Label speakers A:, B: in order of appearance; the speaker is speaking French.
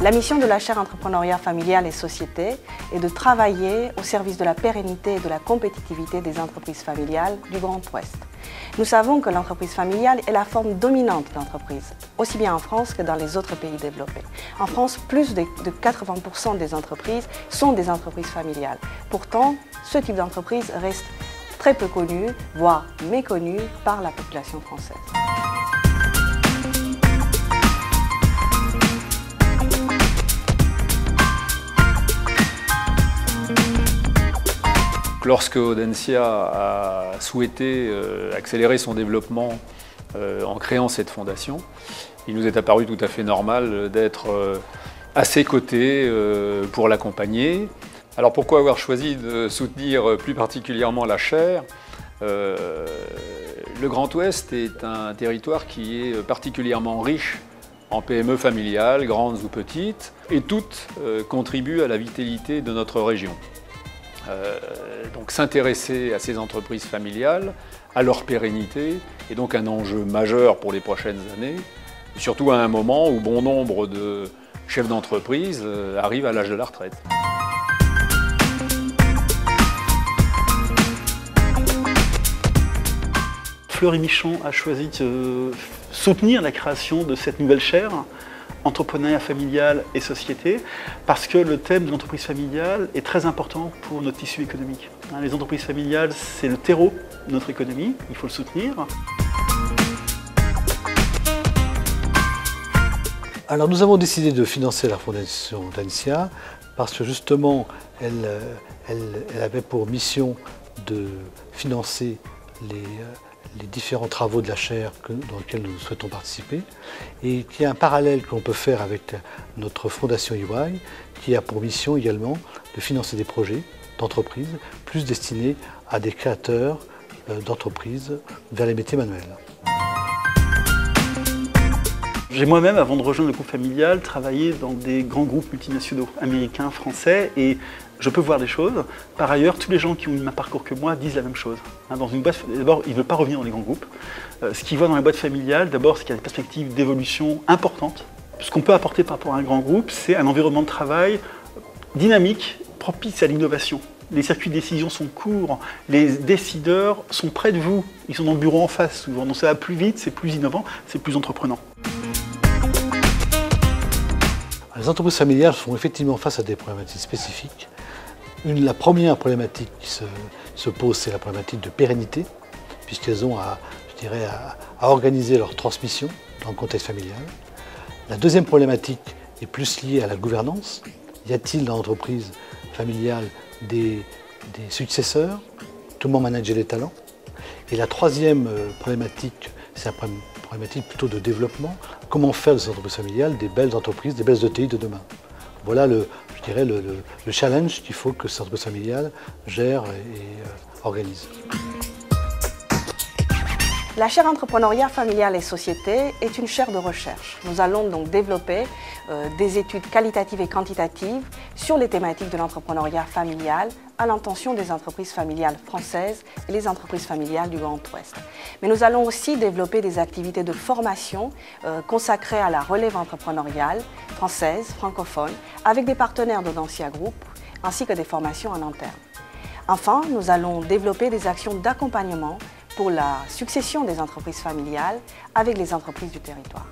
A: La mission de la chaire entrepreneuriat familial et société est de travailler au service de la pérennité et de la compétitivité des entreprises familiales du Grand Ouest. Nous savons que l'entreprise familiale est la forme dominante d'entreprise, aussi bien en France que dans les autres pays développés. En France, plus de 80% des entreprises sont des entreprises familiales. Pourtant, ce type d'entreprise reste très peu connu, voire méconnu par la population française.
B: Lorsque Audencia a souhaité accélérer son développement en créant cette fondation, il nous est apparu tout à fait normal d'être à ses côtés pour l'accompagner. Alors pourquoi avoir choisi de soutenir plus particulièrement la chaire? Le Grand Ouest est un territoire qui est particulièrement riche en PME familiales, grandes ou petites, et toutes contribuent à la vitalité de notre région. Donc s'intéresser à ces entreprises familiales, à leur pérennité, est donc un enjeu majeur pour les prochaines années, surtout à un moment où bon nombre de chefs d'entreprise arrivent à l'âge de la retraite.
C: Fleury Michon a choisi de soutenir la création de cette nouvelle chaire, entrepreneuriat familial et société, parce que le thème de l'entreprise familiale est très important pour notre tissu économique. Les entreprises familiales, c'est le terreau de notre économie, il faut le soutenir.
D: Alors nous avons décidé de financer la fondation Audencia parce que justement elle avait pour mission de financer les différents travaux de la chaire dans lesquels nous souhaitons participer, et qu'il y a un parallèle qu'on peut faire avec notre fondation EY, qui a pour mission également de financer des projets d'entreprise plus destinés à des créateurs d'entreprises vers les métiers manuels.
C: J'ai moi-même, avant de rejoindre le groupe familial, travaillé dans des grands groupes multinationaux, américains, français, et je peux voir des choses. Par ailleurs, tous les gens qui ont eu le même parcours que moi disent la même chose. Dans une boîte, d'abord, ils ne veulent pas revenir dans les grands groupes. Ce qu'ils voient dans les boîtes familiales, d'abord, c'est qu'il y a des perspectives d'évolution importantes. Ce qu'on peut apporter par rapport à un grand groupe, c'est un environnement de travail dynamique, propice à l'innovation. Les circuits de décision sont courts, les décideurs sont près de vous, ils sont dans le bureau en face souvent. Donc ça va plus vite, c'est plus innovant, c'est plus entreprenant.
D: Les entreprises familiales font effectivement face à des problématiques spécifiques. La première problématique qui se pose, c'est la problématique de pérennité, puisqu'elles ont à organiser leur transmission dans le contexte familial. La deuxième problématique est plus liée à la gouvernance. Y a-t-il dans l'entreprise familiale des successeurs? Comment manager les talents? Et la troisième problématique, c'est la problématique plutôt de développement. Comment faire de ces entreprises familiales des belles entreprises, des belles ETI de demain? Voilà le challenge qu'il faut que ces entreprises familiales gèrent et organisent.
A: La chaire entrepreneuriat familial et société est une chaire de recherche. Nous allons donc développer des études qualitatives et quantitatives sur les thématiques de l'entrepreneuriat familial à l'intention des entreprises familiales françaises et les entreprises familiales du Grand Ouest. Mais nous allons aussi développer des activités de formation consacrées à la relève entrepreneuriale française, francophone, avec des partenaires d'Audencia Group, ainsi que des formations en interne. Enfin, nous allons développer des actions d'accompagnement pour la succession des entreprises familiales avec les entreprises du territoire.